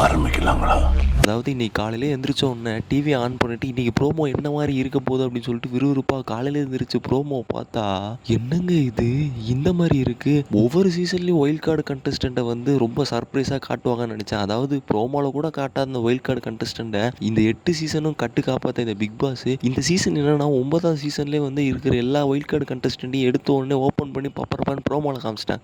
ஆரம்பிக்கலாங்களா? அதாவது இன்னைக்கு காலையில எந்திரிச்ச உடனே டிவி ஆன் பண்ணிட்டு இன்னைக்கு ப்ரோமோ என்ன மாதிரி இருக்க போகுது அப்படின்னு சொல்லிட்டு விறுவிறுப்பா காலையில எந்திரிச்சு ப்ரோமோ பார்த்தா என்னங்க இது இந்த மாதிரி இருக்கு. ஒவ்வொரு சீசன்லயும் ஒயில்ட் கார்டு கண்டஸ்டண்ட்டை வந்து ரொம்ப சர்ப்ரைஸா காட்டுவாங்கன்னு நினைச்சேன். அதாவது ப்ரோமோல கூட காட்டாத அந்த ஒயில்ட் கார்டு கண்டஸ்டண்ட்டை இந்த 8 சீசனும் கட்டு காப்பாத்த இந்த பிக் பாஸ் இந்த சீசன் என்னன்னா 9ஆவது சீசன்லேயே வந்து இருக்கிற எல்லா ஒயில்ட் கார்டு கண்டஸ்டண்ட்டையும் எடுத்த உடனே ஓப்பன் பண்ணி பப்பரப்பான்னு ப்ரோமோல காமிச்சிட்டாங்க.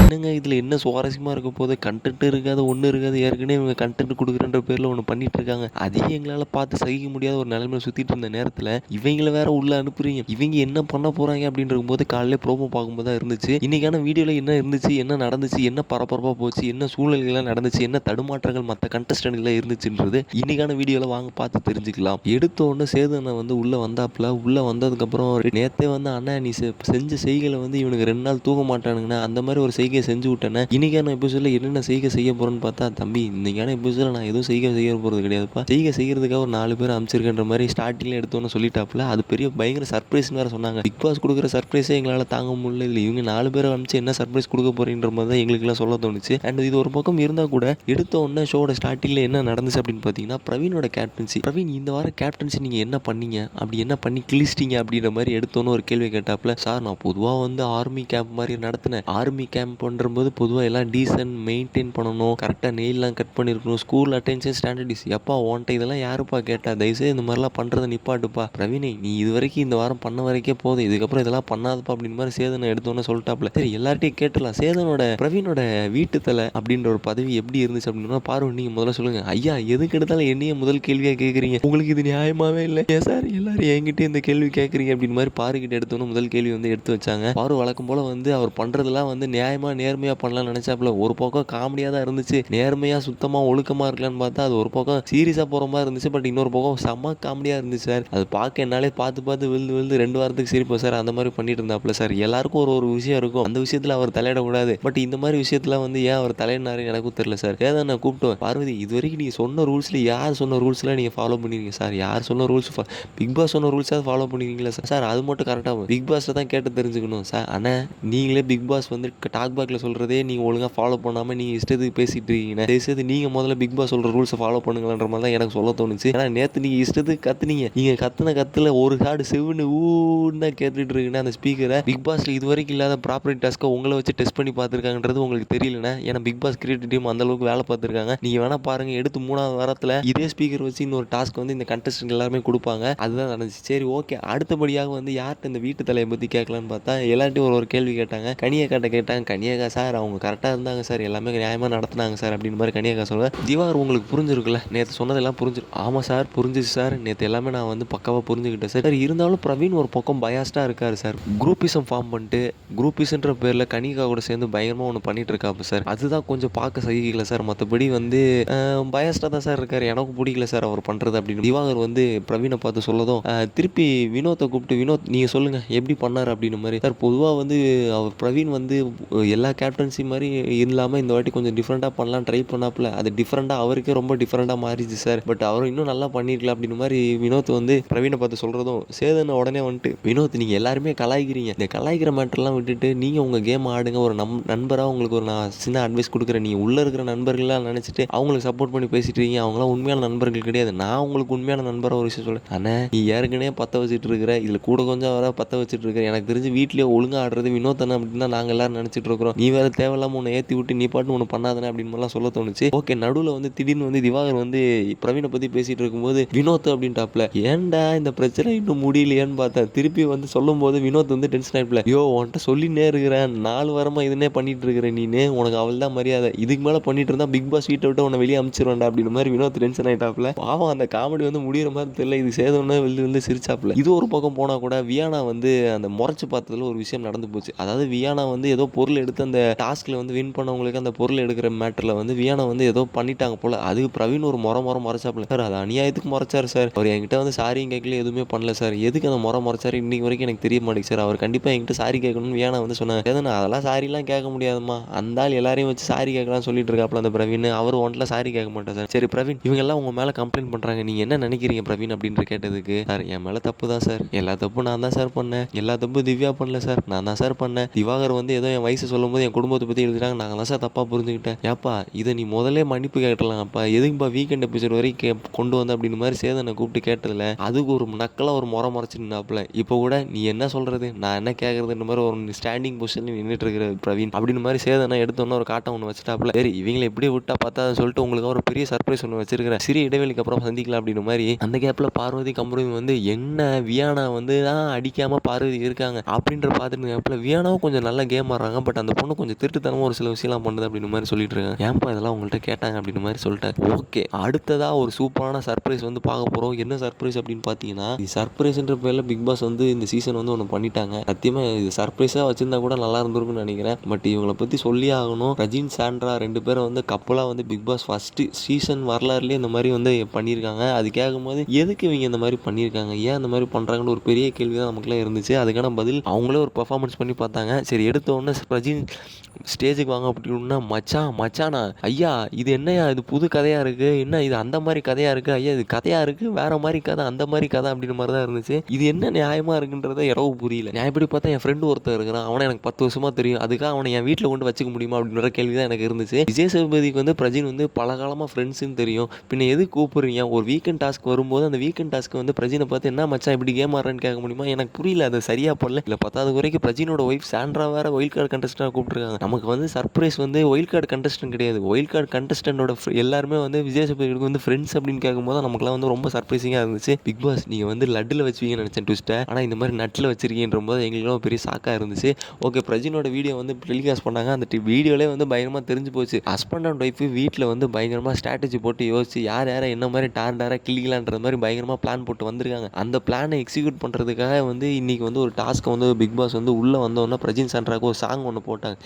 என்னங்க இதில் என்ன சுவாரஸ்யமாக இருக்க போது? கண்டென்ட் இருக்காது, ஒன்றும் இருக்காது. ஏற்கனவே இவங்க கண்டென்ட் கொடுக்குறன்ற பேரில் ஒன்று பண்ணிட்டு இருக்காங்க. அதையும் எங்களால் பார்த்து சகிக்க முடியாத ஒரு நிலைமையில சுற்றிட்டு இருந்த நேரத்தில் இவங்கள வேற உள்ள அனுப்புறீங்க. இவங்க என்ன பண்ண போகிறாங்க அப்படின்னு இருக்கும்போது காலையில ப்ரோமோ பார்க்கும்போது தான் இருந்துச்சு. இன்னைக்கான வீடியோவில் என்ன இருந்துச்சு, என்ன நடந்துச்சு, என்ன பரபரப்பாக போச்சு, என்ன சூழ்நிலைகள்லாம் நடந்துச்சு, என்ன தடுமாற்றங்கள் மற்ற கண்டஸ்டன்ட்களாக இருந்துச்சுன்றது இன்னைக்கான வீடியோவில் வாங்க பார்த்து தெரிஞ்சுக்கலாம். எடுத்த உடனே சேதனை வந்து உள்ளே வந்தாப்புல. உள்ளே வந்ததுக்கப்புறம் நேற்றே வந்து அண்ணா நீ செஞ்ச செய்களை வந்து இவனுக்கு 2 நாள் தூங்க மாட்டானுங்கண்ணா, அந்த மாதிரி ஒரு செய்கை செஞ்சு விட்டேனே. இன்னைக்கான எபிசோட்ல என்னென்ன செய்ய போறேன்னு பார்த்தா, தம்பி இன்னைக்கான எபிசோட்ல நான் எதுவும் செய்ய போறது கிடையாதுப்பா. செய்யறதுக்காக ஒரு 4 பேர் அமைச்சிருக்கேன்ற மாதிரி ஸ்டார்டிங்ல எடுத்தோன்னு சொல்லிட்டாப்புல. அது பெரிய பயங்கர சர்ப்ரைஸ்னு வேற சொன்னாங்க. பிக் பாஸ் கொடுக்குற சர்ப்ரைஸே எங்களால் தாங்க முடியல. இல்லை இவங்க 4 பேரை அமைச்சு என்ன சர்ப்ரைஸ் கொடுக்க போறீன்ற மாதிரி தான் எங்களுக்குலாம் சொல்ல தோணுச்சு. அண்ட் இது ஒரு பக்கம் இருந்தால் கூட எடுத்த உடனே ஷோட ஸ்டார்டிங்ல என்ன நடந்துச்சு அப்படின்னு பார்த்தீங்கன்னா, பிரவீனோட கேப்டன்சி. பிரவீன் இந்த வாரம் கேப்டன்சி நீங்க என்ன பண்ணீங்க, அப்படி என்ன பண்ணி கிழிச்சிட்டீங்க அப்படின்ற மாதிரி எடுத்தோன்னு ஒரு கேள்வி கேட்டாப்புல. சார் நான் பொதுவாக வந்து ஆர்மி கேம்ப் மாதிரி நடத்தினேன். ஆர்மி கேம்ப் பண்ணும்போது பொதுவாக எல்லாம் டீசன்ட் மெயின்டைன் பண்ணணும், கரெக்டாக நெயிலாம் கட் பண்ணியிருக்கணும், ஸ்கூல் அட்டென்ஷன் ஸ்டாண்டர்டிஸ். எப்பா ஓன்ட்ட இதெல்லாம் யாருப்பா கேட்டா? தயவுசெய்து இந்த மாதிரிலாம் பண்ணுறதை நிப்பாட்டுப்பா. பிரவீனே நீ இது வரைக்கும் இந்த வாரம் பண்ண வரைக்கே போதும், இதுக்கப்புறம் இதெல்லாம் பண்ணாதப்பா அப்படின்னு மாதிரி சேதனை எடுத்தோன்னே சொல்லிட்டாப்ல. சரி எல்லார்ட்டையும் கேட்டுடலாம். சேதனோட பிரவீனோட வீட்டு தலை அப்படின்ற ஒரு பதவி எப்படி இருந்துச்சு அப்படின்னா, பார்வை நீங்க முதல்ல சொல்லுங்க. ஐயா எதுக்கு எடுத்தாலும் என்னையே முதல் கேள்வியாக கேட்குறீங்க, உங்களுக்கு இது நியாயமாவே இல்லை ஏன் சார் எல்லாரும் என்கிட்ட இந்த கேள்வி கேட்குறீங்க அப்படின்னு மாதிரி பாருக்கிட்ட எடுத்தோன்னு முதல் கேள்வி வந்து எடுத்து வச்சாங்க. பாரு வழக்கம் போல வந்து அவர் பண்றதெல்லாம் வந்து நியாயமா நேர்மையா பண்ணலாம்னு நினைச்சாப்புல. ஒரு பக்கம் காமெடியா தான் இருந்துச்சு, நேர்மையா சுத்தமா ஒழுக்கமா இருக்கலான்னு பார்த்தா அது ஒரு பக்கம் சீரியஸா போற மாதிரி இருந்துச்சு. பட் இன்னொரு பக்கம் செம்ம காமெடியா இருந்துச்சு சார். அது பார்க்க என்னாலே பார்த்து விழுந்து 2 வாரத்துக்கு சிரிப்போம் சார். அந்த மாதிரி பண்ணிட்டு இருந்தாப்புல சார். எல்லாருக்கும் ஒரு விஷயம் இருக்கும், அந்த விஷயத்துல அவர் தலையிடக்கூடாது. பட் இந்த மாதிரி விஷயத்துல வந்து ஏன் அவர் தலையினாரு எனக்கும் தெரியல சார். ஏதான் நான் கூப்பிட்டோம், பார்வதி இது வரைக்கும் நீங்க சொன்ன ரூல்ஸ்ல யார் சொன்ன ரூல்ஸ்லாம் நீங்க ஃபாலோ பண்ணிருக்கீங்க சார்? யார் சொன்ன ரூல்ஸ்? பிக் பாஸ் சொன்ன ரூல்ஸாவது ஃபாலோ பண்ணிருக்கீங்களா சார்? சார் அது மட்டும் கரெக்டாக பிக் பாஸ்ல தான் கேட்டு தெரிஞ்சுக்கணும் சார். அண்ணா நீங்களே பிக் பாஸ் வந்து டாக் பேக்கில் சொல்கிறதே நீங்கள் ஒழுங்காக ஃபாலோ பண்ணாமல் நீங்கள் இஷ்டத்துக்கு பேசிகிட்டு இருக்கீங்க. தயவுசெய்து நீங்கள் முதல்ல பிக் பாஸ் சொல்கிற ரூல்ஸை ஃபாலோ பண்ணுங்கன்ற மாதிரி தான் எனக்கு சொல்ல தோணுச்சு. ஏன்னா நேற்று நீங்கள் இஷ்டத்துக்கு கத்துனீங்க. நீங்கள் கத்துல ஒரு கார்டு செவ்னு ஊன்னு கேட்டுட்டு இருக்குன்னா அந்த ஸ்பீக்கரை பிக் பாஸ்ல இது வரைக்கும் இல்லாத ப்ராப்பர்ட்டி டாஸ்க்கை உங்களை வச்சு டெஸ்ட் பண்ணி பார்த்துருக்காங்கன்றது உங்களுக்கு தெரியலண்ணா. ஏன்னா பிக் பாஸ் கிரியேட்டிவ் டீம் அந்த அளவுக்கு வேலை பார்த்துருக்காங்க. நீங்கள் வேணா பாருங்க, எடுத்து 3ஆவது வாரத்தில் இதே ஸ்பீக்கர் வச்சு இன்னொரு டாஸ்க் வந்து இந்த கண்டஸ்டன்ட் எல்லாருமே கொடுப்பாங்க. அதுதான் நடந்துச்சு. சரி ஓகே, அடுத்தபடியாக வந்து யார்கிட்ட இந்த வீட்டு தலையை பற்றி கேட்கலான்னு பார்த்தா எல்லார்ட்டையும் ஒரு கேள்வி கேட்டாங்க. கனியக்காட்ட கேட்டாங்க. கனியக்கா சார் அவங்க கரெக்டாக இருந்தாங்க சார், எல்லாமே நியாயமாக நடத்துனாங்க சார் அப்படின்னு மாதிரி கனியக்கா சொல்ல. திவாகர் உங்களுக்கு புரிஞ்சிருக்குல்ல, நேற்று சொன்னதெல்லாம் புரிஞ்சிரு? ஆமாம் சார் புரிஞ்சிச்சு சார், நேற்று எல்லாமே நான் வந்து பக்காவாக புரிஞ்சுக்கிட்டேன் சார். சார் இருந்தாலும் பிரவீன் ஒரு பக்கம் பயாஸ்டாக இருக்காரு சார். குரூப்பிசம் ஃபார்ம் பண்ணிட்டு குரூப்பிசன்ற பேரில் கனிகா கூட சேர்ந்து பயங்கரமாக ஒன்று பண்ணிட்டு இருக்காப்பு சார். அதுதான் கொஞ்சம் பார்க்க சகிக்கல சார். மற்றபடி வந்து பயாஸ்டாக தான் சார் இருக்காரு, எனக்கு பிடிக்கல சார் அவர் பண்ணுறது அப்படின்னு திவாகர் வந்து பிரவீனை பார்த்து சொல்லதும் திருப்பி வினோத்தை கூப்பிட்டு, வினோத் நீங்கள் சொல்லுங்கள் எப்படி பண்ணார் அப்படின்னு மாதிரி. சார் பொதுவாக வந்து அவர் பிரவீன் வந்து எல்லா கேப்டன்சி மாதிரி இல்லாமல் இந்த வாட்டி கொஞ்சம் டிஃப்ரெண்ட்டாக பண்ணலாம் ட்ரை பண்ணாப்புல. அது டிஃப்ரெண்ட்டாக அவருக்கே ரொம்ப டிஃப்ரெண்ட்டாக மாறிச்சு சார். பட் அவர் இன்னும் நல்லா பண்ணியிருக்கலாம் அப்படின்னு மாதிரி வினோத் வந்து பிரவீனை பார்த்து சொல்கிறதும் சேதனை உடனே வந்துட்டு, வினோத் நீங்கள் எல்லாருமே கலாய்க்கிறீங்க, இந்த கலாய்க்கிற மேட்டர்லாம் விட்டுட்டு நீங்கள் உங்கள் கேம் ஆடுங்க. ஒரு நண்பராக உங்களுக்கு ஒரு நான் சின்ன அட்வைஸ் கொடுக்குறேன். நீங்கள் உள்ளே இருக்கிற நண்பர்கள்லாம் நினச்சிட்டு அவங்களுக்கு சப்போர்ட் பண்ணி பேசிட்டு இருக்கீங்க. அவங்களாம் உண்மையான நண்பர்கள் கிடையாது. நான் உங்களுக்கு உண்மையான நண்பராக ஒரு விஷயம் சொல்கிறேன். ஆனால் நீ ஏற்கனவே பற்ற வச்சுட்டு இருக்கிற, இதில் கூட கொஞ்சம் வர பற்ற வச்சுட்டு இருக்கிற. எனக்கு தெரிஞ்சு வீட்லேயே ஒழுங்காக ஆடுறது வினோத்தனை அப்படின்னு தான் நாங்கள் எல்லாரும் நினச்சிட்டு இருக்கிறோம். நீ வேறு தேவையில்லாமல் உன்னை ஏற்றி விட்டு நீ பாட்டு ஒன்று பண்ணாதானே அப்படின்னு மாதிரிலாம் சொல்ல தோணுச்சு. ஓகே, நடுவில் வந்து திடீர்னு வந்து திவாகர் வந்து பிரவீனை பற்றி பேசிகிட்டு இருக்கும்போது வினோத் அப்படின்ட்டாப்ல. ஏன்டா இந்த பிரச்சனை இன்னும் முடியலையான்னு பார்த்தேன். திருப்பி வந்து சொல்லும் போது வினோத் வந்து டென்ஷன் ஆகிப்பல. யோ உன்ட்ட சொல்லினே இருக்கிறேன், 4 வாரமாக இதுனே பண்ணிட்டு இருக்கிறேன், நீனு உனக்கு அவள் தான் மரியாதை, இதுக்கு மேலே பண்ணிட்டு இருந்தா பிக் பாஸ் வீட்டை விட்டு உன்னை வெளியே அமிச்சிருவேன்டா அப்படின்னு மாதிரி வினோத் டென்ஷன் ஆகிட்டாப்ல. பாவம் அந்த காமெடி வந்து முடிகிற மாதிரி தெரியல. இது சேதம்னா வெளில சிரிச்சாப்ல. இது ஒரு பக்கம் போனால் கூட வியானா வந்து அந்த முறைச்சு பார்த்ததுல ஒரு விஷயம் நடந்து போச்சு. அதாவது வியானா வந்து ஏதோ பொருள் எடுத்து அந்த டாஸ்க்ல வந்து வின் பண்ணவங்களுக்கு அந்த பொருள் எடுக்கிற மேட்டர்ல வந்து வியானா வந்து ஏதோ பண்ணிட்டாங்க போல. அதுக்கு பிரவீன் ஒரு முறைச்சாப்ல. சார் அது அநியாயத்துக்கு முறைச்சாரு சார். அவர் என்கிட்ட வந்து சாரியும் கேட்கல, எதுவுமே பண்ணல சார். எதுக்கு அந்த முறைச்சாரு இன்னைக்கு வரைக்கும் எனக்கு தெரிய மாட்டேங்குது சார். அவர் கண்டிப்பா என்கிட்ட சாரி கேட்கணும்னு வியானா வந்து சொன்னாங்க. அதெல்லாம் சாரிலாம் கேட்க முடியாதுமா, அந்த ஆள் எல்லாரையும் வச்சு சாரி கேட்கலாம் சொல்லிட்டு இருக்காப்ல அந்த பிரவீன். அவர் ஒன்றில் சாரி கேட்க மாட்டார் சார். சரி பிரவீன், இவங்க எல்லாம் உங்க மேல கம்ப்ளைண்ட் பண்றாங்க, நீங்க என்ன நினைக்கிறீங்க பிரவீன் அப்படின்னு கேட்டதுக்கு, சார் என் மேல தப்பு தான் சார், எல்லா தப்பு நான் தான் சார் பண்ணேன், எல்லா தப்பு திவ்யா பண்ணல சார், நான் தான் சார் பண்ணேன். திவாகர் வந்து ஏதோ என் வயசு சொல்லும் வரும்போது என் குடும்பத்தை பற்றி எழுதுறாங்க, நாங்கள் தான் சார் தப்பாக புரிஞ்சுக்கிட்டேன். ஏப்பா இதை நீ முதல்லே மன்னிப்பு கேட்டலாம்ப்பா, எதுக்குப்பா வீக்கெண்ட் எபிசோட் வரைக்கும் கொண்டு வந்த அப்படின்னு மாதிரி சேதனை கூப்பிட்டு கேட்டதில்ல அதுக்கு ஒரு நக்கலாக ஒரு முறைச்சு நின்னாப்புல. இப்போ கூட நீ என்ன சொல்கிறது நான் என்ன கேட்குறதுன்ற மாதிரி ஒரு ஸ்டாண்டிங் பொசிஷனில் நின்றுட்டு இருக்கிற பிரவீன் அப்படின்னு மாதிரி சேதனை எடுத்தோன்னே ஒரு காட்டம் ஒன்று வச்சுட்டாப்புல. சரி இவங்களை எப்படியே விட்டா பார்த்தா சொல்லிட்டு உங்களுக்கு ஒரு பெரிய சர்ப்ரைஸ் ஒன்று வச்சிருக்கிறேன், சிறிய இடைவெளிக்கு அப்புறம் சந்திக்கலாம் அப்படின்னு மாதிரி. அந்த கேப்பில் பார்வதி கம்பரவி வந்து என்ன வியானா வந்து தான் அடிக்காமல் பார்வதி இருக்காங்க அப்படின்ற பார்த்துட்டு கேப்பில் வியானாவும் கொஞ்சம் நல்ல கேம் ஆடுறாங்க, பட் அந்த பொண்ணு கொஞ்சம் திருட்டுத்தனமாக ஒரு சில விஷயம்லாம் பண்ணுது அப்படின்னு மாதிரி சொல்லிட்டு இருக்காங்க. ஏன்ப்பா இதெல்லாம் உங்கள்கிட்ட கேட்டாங்க அப்படின்னு மாதிரி சொல்லிட்டேன். ஓகே அடுத்ததாக ஒரு சூப்பரான சர்ப்ரைஸ் வந்து பார்க்க போகிறோம். என்ன சர்ப்ரைஸ் அப்படின்னு பார்த்தீங்கன்னா, இது சர்ப்ரைஸ்ன்ற பேரில் பிக் பாஸ் வந்து இந்த சீசன் வந்து ஒன்று பண்ணிட்டாங்க. சத்தியமாக இது சர்ப்ரைஸாக வச்சிருந்தா கூட நல்லா இருந்திருக்கும்னு நினைக்கிறேன். பட் இவங்களை பற்றி சொல்லி ஆகணும். ரஜின் சாண்ட்ரா 2 பேரும் வந்து கப்பலாக வந்து பிக் பாஸ் ஃபஸ்ட்டு சீசன் வரலாறுலேயே இந்த மாதிரி வந்து பண்ணியிருக்காங்க. அது கேட்கும்போது எதுக்கு இவங்க இந்த மாதிரி பண்ணியிருக்காங்க, ஏன் இந்த மாதிரி பண்ணுறாங்கன்னு ஒரு பெரிய கேள்வி தான் நமக்குலாம் இருந்துச்சு. அதுக்கான பதில் அவங்களே ஒரு பெர்ஃபார்மன்ஸ் பண்ணி பார்த்தாங்க. சரி எடுத்த உடனே ரஜின் ஸ்டேஜுக்கு வாங்க அப்படின்னா மச்சானா ஐயா இது என்னையா இது புது கதையாக இருக்குது, என்ன இது அந்த மாதிரி கதையாக இருக்குது, ஐயா இது கதையாக இருக்குது வேறு மாதிரி கதை அந்த மாதிரி கதை அப்படின்ற மாதிரி தான் இருந்துச்சு. இது என்ன நியாயமாக இருக்குன்றத இரவு புரியல. நான் எப்படி பார்த்தா என் ஃப்ரெண்டு ஒருத்தர் இருக்கிறான், அவனை எனக்கு 10 வருஷமாக தெரியும், அதுக்காக அவனை என் வீட்டில் கொண்டு வச்சுக்க முடியுமா அப்படின்ற கேள்வி தான் எனக்கு இருந்துச்சு. விஜய் சேதுபதிக்கு வந்து பிரஜின் வந்து பல காலமாக ஃப்ரெண்ட்ஸுன்னு தெரியும், பின்ன எது கூப்பிடுறீங்க ஒரு வீக்கெண்ட் டாஸ்க் வரும்போது அந்த வீக்கெண்ட் டாஸ்க்கு வந்து பிரஜினை பார்த்து என்ன மச்சான் இப்படி கேம் ஆடுறேன்னு கேட்க முடியுமா, எனக்கு புரியல. அது சரியாக போடல. இல்லை 10வது வரைக்கும் பிரஜினோட ஒய்ஃப் சாண்ட்ரா வேறு ஒயில்ட் கார்டு கண்டஸ்டண்டாக கூப்பிட்டுருக்காங்க. நமக்கு வந்து சர்ப்ரைஸ் வந்து ஒயில்ட் கார்டு கண்டஸ்டன்ட் கிடையாது, ஒயில்ட் கார்டு கண்டஸ்டன்டோட எல்லாருமே வந்து விஜய் சேதுபதிக்கு வந்து ஃப்ரெண்ட்ஸ் அப்படின்னு கேட்கும்போது நமக்குலாம் வந்து ரொம்ப சர்ப்ரைசிங்காக இருந்துச்சு. பிக் பாஸ் நீங்கள் வந்து லட்டில் வச்சுவீங்கன்னு நினச்சேன் ட்விஸ்ட்டை, ஆனால் இந்த மாதிரி நட்டில் வச்சிருக்கீன்ற போது எங்களுக்குலாம் பெரிய ஷாக்காக இருந்துச்சு. ஓகே பிரஜினோட வீடியோ வந்து டெலிகாஸ்ட் பண்ணாங்க, அந்த வீடியோலே வந்து பயங்கரமாக தெரிஞ்சு போச்சு. ஹஸ்பண்ட் அண்ட் ஒய்ஃபு வீட்டில் வந்து பயங்கரமாக ஸ்ட்ராட்டஜி போட்டு யோசிச்சு யார் யாரை என்ன மாதிரி டாண்டாராக கிளிக்கலான்ற மாதிரி பயங்கரமாக பிளான் போட்டு வந்திருக்காங்க. அந்த பிளானை எக்ஸிக்யூட் பண்ணுறதுக்காக வந்து இன்றைக்கி வந்து ஒரு டாஸ்க்கை வந்து பிக் பாஸ் வந்து உள்ளே வந்தோன்னா பிரஜின் சாண்ட்ராக்கு ஒரு சாங் ஒன்று போட்டாங்க,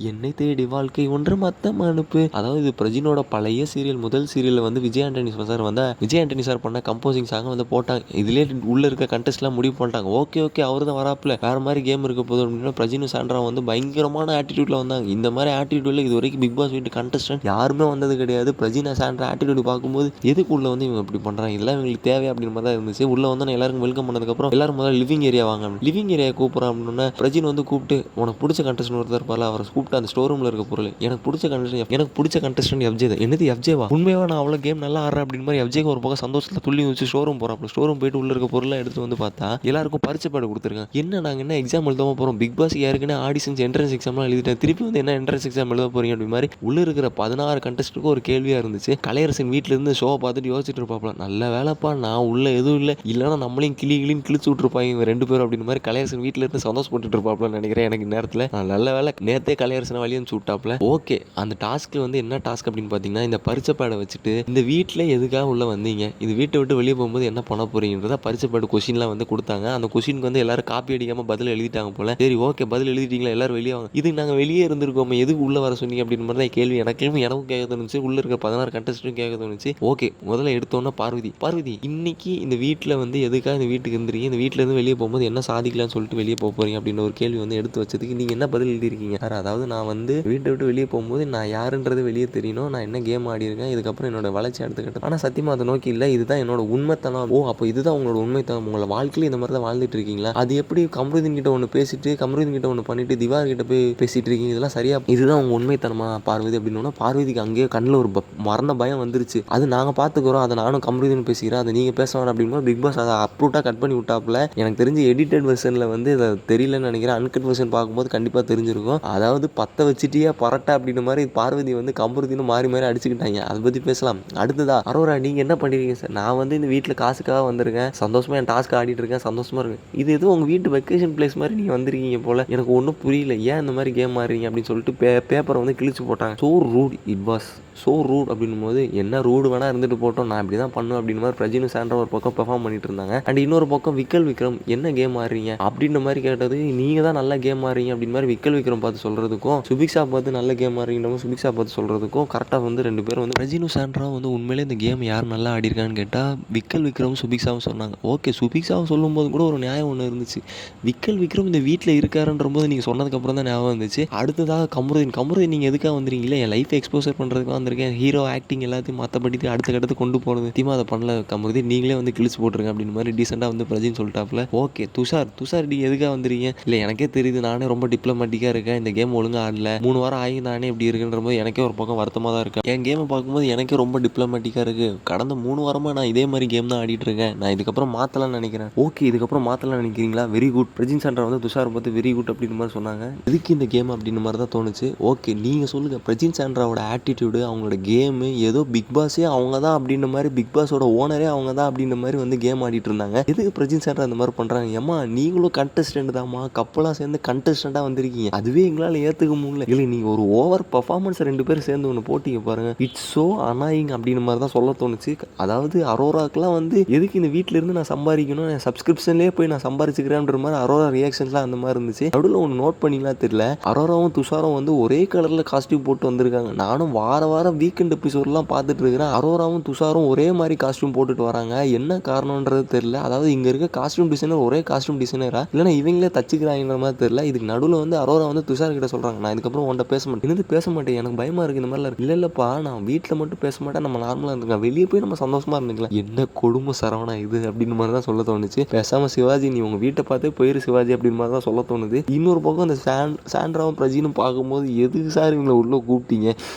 என்னை தேடி வாழ்க்கை ஒன்று மத்தம் அனுப்பு. அதாவது இது பிரஜினோட பழைய சீரியல் முதல் சீரியலில் வந்து விஜய் ஆண்டனி சார் பண்ண கம்போசிங் சாங்கை வந்து போட்டாங்க. இதுலேயே உள்ளே இருக்க கண்டெஸ்ட்லாம் முடிவு பண்ணிட்டாங்க. ஓகே அவர் தான் வராப்பில் வேறு மாதிரி கேம் இருக்க போதும் அப்படின்னா பிரஜினும் சாண்ட்ரா வந்து பயங்கரமான ஆட்டிடியூட்டில் வந்தாங்க. இந்த மாதிரி ஆட்டிடியூட்டில் இது வரைக்கும் பிக் பாஸ் வீட்டு கண்டஸ்டன்ட் யாருமே வந்தது கிடையாது. பிரஜினா சாண்ட்ரா ஆட்டிடியூட் பார்க்கும்போது எதுக்கு உள்ள வந்து இவங்க இப்படி பண்ணுறாங்க, இதெல்லாம் இவங்களுக்கு தேவை அப்படின்னு மாதிரி தான் இருந்துச்சு. உள்ளே வந்து நான் எல்லாருக்கும் வெல்கம் பண்ணதுக்கப்புறம் எல்லாரும் முதல்ல லிவிங் ஏரியா வாங்க, லிவிங் ஏரியா கூப்பிட்றேன் அப்படின்னா பிரஜின் வந்து கூப்பிட்டு உனக்கு பிடிச்ச கண்டஸ்டன்ட் ஒருத்தர் இருப்பார்ல அவரை கூப்பிட்டு அந்த ஸ்டோர் ரூமில் இருக்க பொருள் எனக்கு பிடிச்ச கண்டஸ்டன்ட் எஃப்ஜே தான். என்னது எஃப்ஜேவா, உண்மையாக நான் அவ்வளோ கேம் நல்லா ஆடுறேன் அப்படின்னு மாதிரி எஃப்ஜேக்கு ஒரு பக்கம் சந்தோஷத்தில் துள்ளி வச்சு ஷோரூம் போகிறாப்புல. ஷோரூம் போயிட்டு உள்ள இருக்க பொருளை எடுத்து வந்து பார்த்தா எல்லாருக்கும் பரிச்சை பாடு கொடுத்துருக்காங்க. என்ன நாங்கள் என்ன எக்ஸாம் எழுதாம போகிறோம், பிக் பாஸ் ஏற்கனவே ஆடிஷன்ஸ் என்ட்ரன்ஸ் எக்ஸாம்லாம் எழுதிட்டேன், திருப்பி வந்து என்ன என்ட்ரன்ஸ் எக்ஸாம் எழுத போறீங்க அப்படி மாதிரி உள்ள இருக்கிற 16 கண்டஸ்ட்டுக்கும் ஒரு கேள்வியாக இருந்துச்சு. கலையரசன் வீட்டில் இருந்து ஷோவை பார்த்துட்டு யோசிச்சுட்டு இருப்பாப்ல, நல்ல வேலைப்பா நான் உள்ள எதுவும் இல்லை, இல்லைன்னா நம்மளையும் கிளின்னு கிழிச்சு விட்டுருப்பாங்க இவங்க 2 பேரும் அப்படின்னு மாதிரி கலையரசன் வீட்டில் இருந்து சந்தோஷப்பட்டு இருப்பாப்லன்னு நினைக்கிறேன். எனக்கு நேரத்தில் நல்ல வேலை நேரத்தே கலையரசனை வழியை விட்டாப்ல. ஓகே அந்த டாஸ்க்கு வந்து என்ன டாஸ்க் அப்படின்னு பார்த்தீங்கன்னா, இந்த பரிச்சைப்பாடை வச்சுட்டு இந்த வீட்டில் எதுக்காக உள்ள வந்தீங்க, இது வீட்டை விட்டு வெளியே போகும்போது என்ன பண்ண போறீங்கன்றத பரிச்சைப்பாடு கொஸ்டின்லாம் வந்து கொடுத்தாங்க. அந்த கொஸ்டினுக்கு வந்து எல்லாரும் காப்பி அடிக்காமல் பதில் எழுதிட்டாங்க போல. சரி ஓகே பதில் எழுதிட்டீங்களா எல்லாரும் வெளியே வாங்க, இது நாங்கள் வெளியே இருந்திருக்கோம் எதுக்கு உள்ள வர சொன்னீங்க அப்படின்னு மாதிரி தான் கேள்வி எனக்கும் கேட்க தோணுச்சு, உள்ள இருக்க 16 கண்டஸ்டும் கேட்க தோணுச்சு. ஓகே முதல்ல எடுத்தோன்னா பார்வதி இன்னைக்கு இந்த வீட்டில் வந்து எதுக்காக இந்த வீட்டுக்கு இருந்துறீங்க, இந்த வீட்டில் இருந்து வெளியே போகும்போது என்ன சாதிக்கலாம்னு சொல்லிட்டு வெளியே போக போறீங்க அப்படின்னு ஒரு கேள்வி வந்து எடுத்து வச்சதுக்கு நீங்கள் என்ன பதில் எழுதிருக்கீங்க. அதாவது நான் வந்து வீட்டை விட்டு வெளியே போகும்போது நான் யாருன்றது வெளியே தெரியணும், நான் என்ன கேம் ஆடிருக்கேன், இதுக்கப்புறம் என்னோட வளர்ச்சி எடுத்துக்கிட்டேன், ஆனால் சத்தியமாக அதை நோக்கி இல்லை, இதுதான் என்னோட உண்மைத்தனம். ஓ அப்போ இதுதான் உங்களோட உண்மைத்தனம், உங்களை வாழ்க்கையில் இந்த மாதிரி தான் வாழ்ந்துட்டு இருக்கீங்களா, அது எப்படி கமருதீன் கிட்ட ஒன்று பேசிட்டு கமருதீன் கிட்ட ஒன்று பண்ணிட்டு திவார் கிட்ட போய் பேசிட்டு இருக்கீங்க, இதெல்லாம் சரியா, இதுதான் உங்க உண்மைத்தனமா பார்வதி அப்படின்னா பார்வதிக்கு அங்கேயே கண்ணில் ஒரு மரண பயம் வந்துருச்சு. அது நாங்கள் பார்த்துக்கிறோம், அதை நானும் கமருதீன் பேசிக்கிறேன், அதை நீங்கள் பேச வேணாம் அப்படிங்கும்போது பிக் பாஸ் அதை அப்ரூட்டாக கட் பண்ணி விட்டாப்புல. எனக்கு தெரிஞ்சு எடிட்டட் வெர்ஷனில் வந்து இதை தெரியலன்னு நினைக்கிறேன், அன்கட் வெர்ஷன் பார்க்கும்போது கண்டிப்பாக தெரிஞ்சிருக்கும். அதாவது 10 வச்சுட்டியா பரட்டா அப்படின்ற மாதிரி பார்வதி வந்து கமருதீனும் மாறி அடிச்சுக்கிட்டாங்க. அதை பற்றி பேசலாம். அடுத்ததா அரோரா நீங்கள் என்ன பண்ணிருக்கீங்க சார், நான் வந்து இந்த வீட்டில் காசுக்காக வந்திருக்கேன், சந்தோஷமாக என் டாஸ்க் ஆடிட்டு இருக்கேன், சந்தோஷமாக இருக்கு, இது எதுவும் உங்கள் வீட்டு வெக்கேஷன் பிளேஸ் மாதிரி நீங்கள் வந்திருக்கீங்க போல், எனக்கு ஒன்றும் புரியல, ஏன் இந்த மாதிரி கேம் ஆடுறீங்க அப்படின்னு சொல்லிட்டு பேப்பரை வந்து கிழிச்சு போட்டாங்க. So rude, it was so rude அப்படின்னும் போது என்ன ரூடு வேணா இருந்துட்டு போட்டோம், நான் இப்படி தான் பண்ணுவேன் அப்படின்னு மாதிரி பிரஜினும் சாண்ட்ரா ஒரு பக்கம் பெர்ஃபார்ம் பண்ணிட்டு இருந்தாங்க. அண்ட் இன்னொரு பக்கம் விக்ரம் என்ன கேம் ஆடுறீங்க அப்படின்ற மாதிரி கேட்டது, நீங்கள் தான் நல்லா கேம் ஆடுறீங்க அப்படின்னு மாதிரி விக்ரம் பார்த்து சொல்கிறதுக்கும் சுபிக்ஷா பார்த்து நல்ல கேம் ஆடுறீங்க சுபிக்ஷா பார்த்து சொல்கிறதுக்கும் கரெக்டாக வந்து 2 பேரும் வந்து பிரஜினும் சாண்ட்ரா வந்து உண்மையிலே இந்த கேம் யார் நல்லா ஆடிருக்கான்னு கேட்டால் விக்ரம் சுபிக்ஷாவும் சொன்னாங்க. ஓகே சுபிக்ஷாவும் சொல்லும்போது கூட ஒரு நியாயம் ஒன்று இருந்துச்சு, விக்ரம் இந்த வீட்டில் இருக்காருன்ற போது நீங்கள் சொன்னதுக்கப்புறம் தான் ஞாபகம் இருந்துச்சு. அடுத்ததாக கமருதீன் நீங்கள் எதுக்காக வந்துறீங்களே, என் லைஃப் எக்ஸ்போசர் பண்ணுறதுக்கு வந்திருக்கேன், ஹீரோ ஆக்டிங் எல்லாத்தையும் மற்றபடி அடுத்த கட்டத்து கொண்டு போகிறது தீமா அதை பண்ணல கமருதீன், நீங்களே வந்து கிழிச்சு போட்டுருங்க அப்படின்னு மாதிரி டீசெண்டாக வந்து பிரஜின்னு சொல்லிட்டாப்புல. ஓகே துஷார் நீ எதுக்காக வந்துறீங்க, இல்லை எனக்கே தெரியுது நானே ரொம்ப டிப்ளமேட்டிக்காக இருக்கேன், இந்த கேம் ஒழுங்கா ஆடல, 3 வாரம் ஆகி நானே இப்படி இருக்குன்ற போது எனக்கே ஒரு பக்கம் வருத்தமாக தான் இருக்கு. என் கேமை பார்க்கும்போது எனக்கே ரொம்ப டிப்ளமேட்டிக்காக இருக்கு. கடந்த 3 வாரமா நான் இதே மாதிரி கேம் தான் ஆடிட்டு இருக்கேன். நான் இதுக்கப்புறம் மாற்றலாம்னு நினைக்கிறேன். ஓகே, இதுக்கப்புறம் மாற்றலாம்னு நினைக்கிறீங்களா? Very good. பிரஜின் சாண்ட்ரா வந்து துஷாரை பார்த்து வெரி குட் அப்படின்னு மாதிரி சொன்னாங்க. எதுக்கு இந்த கேம் அப்படின்னு மாதிரி தான் தோணுச்சு. ஓகே, நீங்கள் சொல்லுங்கள். பிரஜின் சாண்ட்ராவோட ஆட்டிடியூடு, அவங்களோட கேமு, ஏதோ பிக் பாஸே அவங்க தான் அப்படின்ற மாதிரி, பிக் பாஸோட ஓனரே அவங்க தான் அப்படின்ற மாதிரி வந்து கேம் ஆடிட்டு இருந்தாங்க. எதுக்கு பிரஜின் சாண்ட்ரா அந்த மாதிரி பண்ணுறாங்க? ஏமா நீங்களும் கண்டஸ்டன்ட் தான்மா, கப்பலாக சேர்ந்து கண்டஸ்டண்டாக வந்திருக்கீங்க. அதுவே எங்களால் ஏற்றுக்க முடியல. இல்லை, நீங்கள் ஒரு ஓவர் பர்ஃபார்மன்ஸ் 2 பேரும் சேர்ந்து ஒன்று போட்டிங்க பாருங்க, இட்ஸ் ஸோ அனாயிங் அப்படின்ற மாதிரி தான் சொல்ல தோணுச்சு. அதாவது அரோராக்கெலாம் வந்து எதுக்கு இந்த வீட்டில் இருந்து நான் சம்பாதிக்கணும், என் சப்ஸ்கிரிப்ஷன்லேயே போய் நான் சம்பாதிச்சுக்கிறேன்ற மாதிரி அரோரா ரியாக்ஷன்ஸ்லாம் அந்த மாதிரி இருந்துச்சு. நடுவில் ஒன்று நோட் பண்ணிங்களா தெரியல, அரோராவும் துஷாரும் வந்து ஒரே கலரில் காஸ்டியூம் போட்டு வந்திருக்காங்க. நானும் வாரம் வீக்கெண்ட் எபிசோட்லாம் பார்த்துட்டு இருக்கிறேன். அரோராவும் துஷாரும் ஒரே மாதிரி காஸ்டியூம் போட்டுட்டு வராங்க. என்ன காரணம்ன்றது தெரியல. அதாவது இங்கே இருக்க காஸ்டியூம் டிசைனர் ஒரே காஸ்டியூம் டிசைனரா இல்லைன்னா இவங்களே தச்சுக்கிறாங்கிற மாதிரி தெரியல. இதுக்கு நடுவில் வந்து அரோரா வந்து துஷார் கிட்ட சொல்கிறாங்க, நான் இதுக்கப்புறம் உன்ட்ட பேச மாட்டேன். என்னது பேச மாட்டேன், எனக்கு பயமாக இருக்குது இந்த மாதிரிலாம். இல்லைப்பா, நான் வீட்டில் மட்டும் பேச மாட்டேன், நம்ம நார்மலாக இருந்துக்கலாம், வெளியே போய் நம்ம சந்தோஷமாக இருந்துக்கலாம். என்ன கொடுமை சரவணா இது அப்படின்னு மாதிரி தான் சொல்ல தோணுச்சு. பேசாமல் சிவாஜி, நீ உங்கள் வீட்டை பார்த்தே போயிரு சிவாஜி அப்படின்னு மாதிரி தான் சொல்ல தோணுது. இன்னொரு பக்கம் அந்த சாண்ட்ராவும் பிரஜினும் பார்க்கும்போது எதுக்கு சார் இவங்களை உள்ளே கூப்பிட்டீங்க?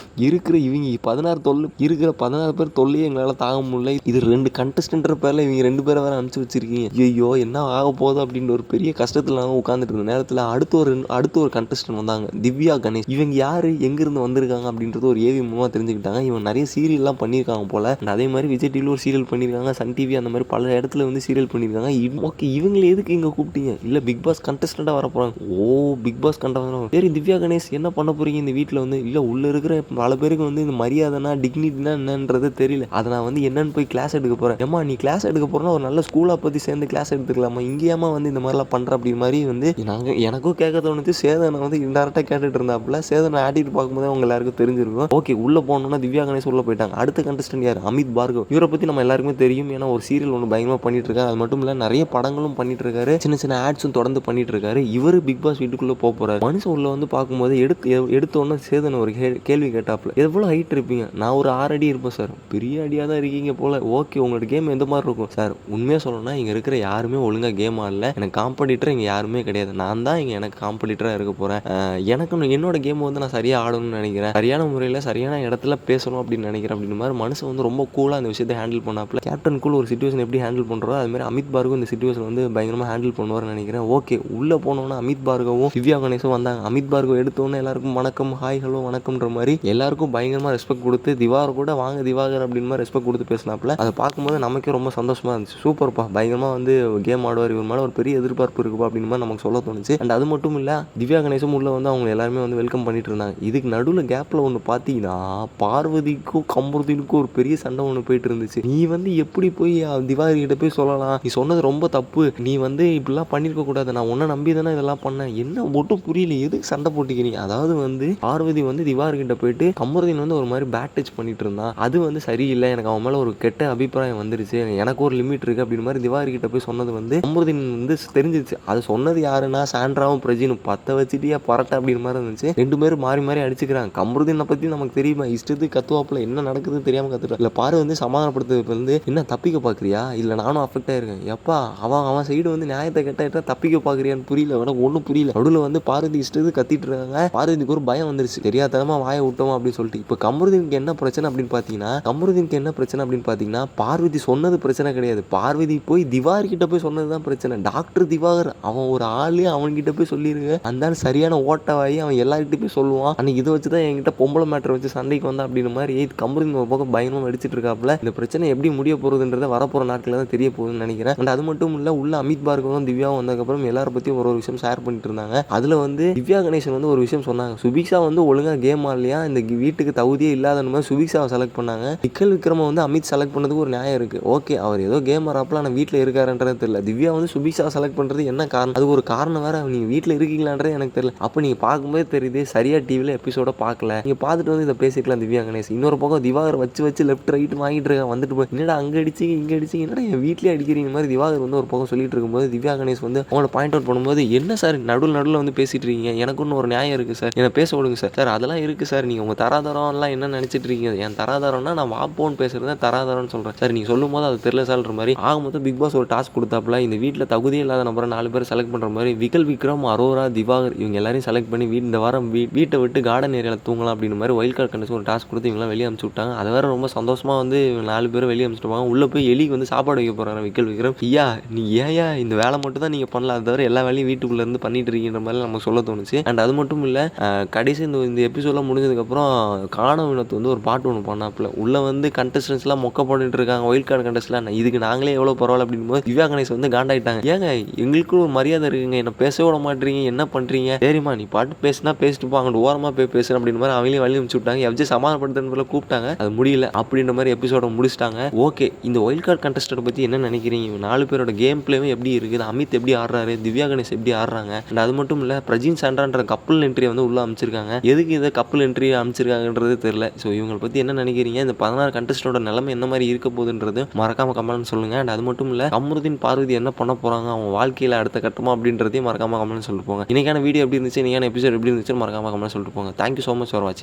இருக்கிற இவங்க 16 பேர் தொல்லையே எங்களால் தாங்க முடியல. இது 2 கண்டஸ்டன்ட்ற பேரில் இவங்க 2 பேரை வேறு அனுப்பிச்சு வச்சிருக்கீங்க. ஐயோ என்ன ஆக போகுது அப்படின்னு ஒரு பெரிய கஷ்டத்தில் நாங்கள் உட்காந்துட்டு இருந்த நேரத்தில் அடுத்த ஒரு கண்டஸ்டன்ட் வந்தாங்க, திவ்யா கணேஷ். இவங்க யார், எங்கேருந்து வந்திருக்காங்க அப்படின்றது ஒரு ஏவி மூலமாக தெரிஞ்சுக்கிட்டாங்க. இவங்க நிறைய சீரியல்லாம் பண்ணியிருக்காங்க போல். அதே மாதிரி விஜய் டிவியில் ஒரு சீரியல் பண்ணியிருக்காங்க, சன் டிவி அந்த மாதிரி பல இடத்துல வந்து சீரியல் பண்ணியிருக்காங்க. ஓகே, இவங்களை எதுக்கு இங்கே கூப்பிட்டீங்க? இல்லை பிக் பாஸ் கண்டஸ்டண்ட்டாக வர போகிறாங்க. ஓ, பிக் பாஸ் கண்டஸ்டன்ட். சரி, திவ்யா கணேஷ் என்ன பண்ண போகிறீங்க இந்த வீட்டில் வந்து? இல்லை, உள்ளே இருக்கிற பல பேருக்கு வந்து இந்த மரியாதைனா டிக்னிட்டினா என்னன்றது தெரியல, அதை நான் வந்து என்னன்னு போய் கிளாஸ் எடுக்க போகிறேன். ஏமா நீ கிளாஸ் எடுக்க போகிறோன்னா ஒரு நல்ல ஸ்கூலாக பற்றி சேர்ந்து கிளாஸ் எடுத்துக்கலாமா? இங்கேயாமா வந்து இந்த மாதிரிலாம் பண்ணுற அப்படி மாதிரி வந்து எனக்கும் கேட்க தோணுச்சு. சேதனை வந்து இன்டெரக்டாக கேட்டுட்டு இருந்தாப்புல. சேதனை ஆட்டிட்டு பார்க்கும்போது அவங்க எல்லாருக்கும் தெரிஞ்சிருக்கும். ஓகே, உள்ளே போனோம்னா திவ்யா கணேஷ் உள்ளே போயிட்டாங்க. அடுத்த கண்டஸ்டன்ட் யார்? அமித் பார்கவ். இவரை பற்றி நம்ம எல்லாருக்குமே தெரியும். ஏன்னா ஒரு சீரியல் ஒன்று பயங்கரமாக பண்ணிட்டு இருக்காரு. அது மட்டும் இல்லை, நிறைய படங்களும் பண்ணிட்டு இருக்காரு, சின்ன ஆட்ஸும் தொடர்ந்து பண்ணிட்டு இருக்காரு. இவர் பிக் பாஸ் வீட்டுக்குள்ளே போகிறாரு. மனுஷன் உள்ள வந்து பார்க்கும்போது எடுத்தோன்னே சேதனை ஒரு கேள்வி கேட்டாப்புல, எவ்வளோ ஹைட் இருப்பீங்க? நான் ஒரு 6 அடி இருப்பேன் சார். பெரிய அடியாக தான் இருக்கீங்க போல. ஓகே, உங்களோட கேம் எந்த மாதிரி இருக்கும் சார்? உண்மையாக சொல்லணும்னா இங்கே இருக்கிற யாருமே ஒழுங்காக கேம் ஆடல. எனக்கு காம்படிட்டர் இங்கே யாருமே கிடையாது. நான் தான் இங்கே எனக்கு காம்படிட்டராக இருக்க போகிறேன். எனக்கு என்னோட கேம் வந்து நான் சரியாக ஆடணும்னு நினைக்கிறேன். சரியான முறையில் சரியான இடத்துல பேசணும் அப்படின்னு நினைக்கிறேன் அப்படின்னு மாதிரி மனுஷன் வந்து ரொம்ப கூலாக அந்த விஷயத்தை ஹேண்டில் பண்ணாப்புல. கேப்டன் கூல் ஒரு சிச்சுவேஷன் எப்படி ஹேண்டில் பண்ணுறோ அது மாதிரி அமித் பார்கவ் இந்த சிச்சுவேஷன் வந்து பயங்கரமாக ஹேண்டில் பண்ணுவார்னு நினைக்கிறேன். ஓகே, உள்ளே போனோன்னா அமித் பார்கவும் திவ்யா கணேஷும் வந்தாங்க. அமித் பார்கவ் எடுத்தோன்னே எல்லாருக்கும் வணக்கம், ஹாய், ஹலோ, வணக்கம்ன்ற மாதிரி எல்லாருக்கும் பயங்கரமாக ரெஸ்பெக்ட் கொடுத்து, திவாகர் கூட வாங்க திவாகர் அப்படின்னு மாதிரி ரெஸ்பெக்ட் கொடுத்து பேசினாப்புல. அதை பார்க்கும்போது நமக்கே ரொம்ப சந்தோஷமாக இருந்துச்சு. சூப்பர்ப்பா, பயங்கரமாக வந்து கேம் ஆடுவார், இவர் மேலே ஒரு பெரிய எதிர்பார்ப்பு இருக்குப்பா அப்படின்னு மாதிரி நமக்கு சொல்ல தோணுச்சு. அண்ட் அது மட்டும் இல்லை, திவ்யா கணேஷும் உள்ள வந்து அவங்க எல்லாருமே வந்து வெல்கம் பண்ணிட்டு இருந்தாங்க. இதுக்கு நடுவில் கேப்பில் ஒன்று பார்த்தீங்கன்னா பார்வதிக்கும் கமருதீனுக்கும் ஒரு பெரிய சண்டை ஒன்று போயிட்டு இருந்துச்சு. நீ வந்து எப்படி போய் திவாகர் கிட்ட போய் சொல்லலாம், நீ சொன்னது ரொம்ப தப்பு, நீ வந்து இப்படிலாம் பண்ணியிருக்க கூடாது, நான் உன்னை நம்பி தானே இதெல்லாம் பண்ணேன், என்ன ஒட்டும் புரியல, எதுக்கு சண்டை போட்டுக்கிறீங்க? அதாவது வந்து பார்வதி வந்து திவாகர் கிட்ட போயிட்டு கமருதீன் வந்து ஒரு மாதிரி பேட் டச் பண்ணிட்டு இருந்தான். அது வந்து சரியில்லை, எனக்கு அவன் மேலே ஒரு கெட்ட அபிப்பிராயம் வந்துருச்சு, எனக்கு ஒரு லிமிட் இருக்குது அப்படின்னு மாதிரி திவாகர் கிட்ட போய் சொன்னது வந்து கமருதீன் வந்து தெரிஞ்சிச்சு. அது சொன்னது யாருன்னா சாண்ட்ராவும் பிரஜினும். பற்ற வச்சுட்டியா பரட்ட அப்படின்னு மாதிரி இருந்துச்சு. 2 பேரும் மாறி அடிச்சுக்கிறாங்க. கமருதீனை பற்றி நமக்கு தெரியுமா, இஷ்டத்துக்கு கத்துவாப்புல, என்ன நடக்குதுன்னு தெரியாமல் கத்துட்டா. இல்லை பாரு வந்து சமாதானப்படுத்துறது வந்து என்ன தப்பிக்க பார்க்குறியா, இல்லை நானும் அஃபெக்ட் ஆயிருக்கேன், எப்பா அவன் சைடு வந்து நியாயத்தை கேட்டால் தப்பிக்க பார்க்குறியான்னு புரியல, எனக்கு ஒன்றும் புரியல. நடுவில் வந்து பார்வதி இஷ்டத்துக்கு கத்திட்டு இருக்காங்க. பார்வதிக்கு ஒரு பயம் வந்துருச்சு, தெரியாதனமா வாயை விட்டோம் அப்படின்னு சொல்லிட்டு. இப்போ கமருதீனுக்கு என்ன பிரச்சனை அப்படின்னு பார்த்தீங்கன்னா பார்வதி சொன்னது பிரச்சனை கிடையாது. பார்வதி போய் திவாகர் கிட்ட போய் சொன்னது தான் பிரச்சனை. டாக்டர் திவாகர் அவன் ஒரு ஆளு, அவன்கிட்ட போய் சொல்லிருங்க, அந்த சரியான ஓட்டவாயி, அவன் எல்லார்கிட்ட போய் சொல்லுவான். அன்னைக்கு இதை வச்சு தான் என்கிட்ட பொம்பளை மேட்டர் வச்சு சண்டைக்கு வந்தா அப்படின்னு மாதிரி கமருதீன் ஒரு பக்கம் பயங்கரமாக அடிச்சிட்டு இருக்காப்புல. இந்த பிரச்சனை எப்படி முடிய போகிறதுன்றத வரப்போகிற நாட்களில் தான் தெரிய போகுதுன்னு நினைக்கிறேன். அண்ட் அது மட்டும் இல்லை, உள்ள அமித் பார்கவும் திவ்யாவும் வந்ததுக்கப்புறம் எல்லாரை பற்றியும் ஒரு விஷயம் ஷேர் பண்ணிட்டு இருந்தாங்க. அதில் வந்து திவ்யா கணேசன் வந்து ஒரு விஷயம் சொன்னாங்க, சுபிக்ஷா வந்து ஒழுங்காக கேம் ஆடலையா, இந்த வீட்டுக்கு தகுதியே இல்லாத மாதிரி சுபிக்ஷாவை செலக்ட் பண்ணாங்க. நிக்கல் விக்ரம வந்து அமித் செலக்ட் பண்ணதுக்கு ஒரு நியாயம் இருக்குது. ஓகே, அவர் ஏதோ கேம் ஆடுறாப்புல, ஆனால் வீட்டில் இருக்காருன்றது தெரியல. திவ்யா வந்து சுபிக்ஷாவை செலக்ட் பண்ணுறது என்ன காரணம்? அது ஒரு காரணம் வேறு, நீங்கள் வீட்டில் இருக்கீங்களான்றது எனக்கு தெரியல. அப்போ நீங்கள் பார்க்கும்போது தெரியுது சரியாக டிவியில் எபிசோட பார்க்கல, நீங்கள் பார்த்துட்டு வந்து இதை பேசிக்கலாம் திவ்யா கணேஷ். இன்னொரு பக்கம் திவாகர் வச்சு லெஃப்ட் ரைட் வாங்கிட்டு இருக்கான், வந்துட்டு போய் என்னடா அங்கே அடிச்சிங்க இங்கே அடிச்சிங்க, என்னடா என் வீட்டிலே அடிக்கிறீங்க மாதிரி திவாகர் வந்து ஒரு பக்கம் சொல்லிட்டு இருக்கும்போது திவ்யா கணேஷ் வந்து அவங்கள பாயிண்ட் அவுட் பண்ணும்போது, என்ன சார் நடுவில் வந்து பேசிட்டு இருக்கீங்க, எனக்கு ஒன்று ஒரு நியாயம் இருக்குது சார், என்னை பேச விடுங்க சார். சார் அதெல்லாம் இருக்குது சார், நீங்கள் உங்கள் தராதரம்லாம் என்ன நினச்சிட்டு இருக்கீங்க, என் தராதரம்னா நான் வாப்போன்னு பேசுறது தராதரம்னு சொல்கிறேன் சார், நீங்கள் சொல்லும் போது அது தெரியல சார்ன்ற மாதிரி. ஆகும்போது பிக் பாஸ் ஒரு டாஸ்க் கொடுத்தாப்புல, இந்த வீட்டில் தகுதியே இல்லாத நபரை 4 பேர் செலக்ட் பண்ணுற மாதிரி விக்கல் விக்ரம், அரோரா, திவாகர் இவங்க எல்லாரையும் எல்லாரையும் செலக்ட் பண்ணி இந்த வாரம் வீட்டை விட்டு கார்டன் ஏரியாவில் தூங்கலாம் அப்படின்னு மாதிரி வைல்ட் கார்டு கண்டஸ்ட் ஒரு டாஸ்க் கொடுத்து இவங்களாம் வெளியே அனுப்பிச்சு விட்டாங்க. அதை வேற ரொம்ப சந்தோஷமாக வந்து 4 பேரும் வெளியே அனுப்பிச்சிட்டு உள்ளே போய் எலிக்கு வந்து சாப்பாடு வைக்க போகிறாங்க விக்ரம். ஐயா நீ ஏயா இந்த வேலை மட்டும் தான் நீங்கள் பண்ணலாம், அது தவிர எல்லா வேலையும் வீட்டுக்குள்ளே இருந்து பண்ணிட்டு இருக்கீங்கிற மாதிரி நமக்கு சொல்ல தோணுச்சு. அண்ட் அது மட்டும் இல்லை, கடைசி இந்த எபிசோட்லாம் முடிஞ்சதுக்கப்புறம் காண வினோத் வந்து ஒரு பாட்டு ஒன்று பண்ணாப்புல. உள்ளே வந்து கண்டஸ்டன்ஸ்லாம் மொக்க பண்ணிட்டு இருக்காங்க வைல்ட் கார்டு கண்டஸ்ட்லாம். இதுக்கு நாங்களே எவ்வளோ பரவாயில்ல அப்படின்னு போது திவ்யா கணேஷ் வந்து காண்டாயிட்டாங்க. ஏங்க எங்களுக்கும் ஒரு மரியாதை இருக்குங்க, என்ன பேச விட மாட்டீங்க, என்ன பண்ணுறீங்க, சரிம்மா நீ பாட்டு பேசினா பேசிட்டு போ, அங்கிட்டு ஓரமாக போய் பேசுகிறேன் அப்படின்னு மாதிரி அவங்களையும் வழி அனுப்பிச்சு விட்டாங்க. எஃப்ஜே சமாதானப்படுத்துறதுல கூப்பிட்டாங்க, அது முடியல அப்படின்ற மாதிரி எபிசோட முடிச்சிட்டாங்க. ஓகே, இந்த வைல்ட் கார்டு கண்டஸ்டன்ட் பற்றி என்ன நினைக்கிறீங்க? 4 பேரோட கேம் பிளேவும் எப்படி இருக்குது, அமித் எப்படி ஆடுறாரு, திவ்யா கணேஷ் எப்படி ஆடுறாங்க, அண்ட் அது மட்டும் இல்லை பிரஜின் சாண்ட்ரான்ற கப்பல் என்ட்ரியை வந்து உள்ள அமைச்சிருக்காங்க. எதுக்கு இதை கப்பல் என்ட்ரி அமைச்சிருக்காங்கன்றது தெரியல. ஸோ இவங்களை பற்றி என்ன நினைக்கிறீங்க? இந்த 16 கண்டஸ்டோட நிலைமை என்ன மாதிரி இருக்க போகுதுன்றது மறக்காம கமெண்ட் சொல்லுங்க. அண்ட் அது மட்டும் இல்லை, கமருதீன் பார்வதி என்ன பண்ண போறாங்க, அவங்க வாழ்க்கையில் அடுத்த கட்டமா அப்படின்றதையும் மறக்காம கமெண்ட் சொல்லிட்டு போங்க. இன்னைக்கான வீடியோ எப்படி இருந்துச்சு, இன்னைக்கான எபிசோட் எப்படி இருந்துச்சு மறக்காம கமெண்ட் சொல்லிட்டு போங்க. தேங்க்யூ ஸோ மச் ஃபார் வாட்சிங்.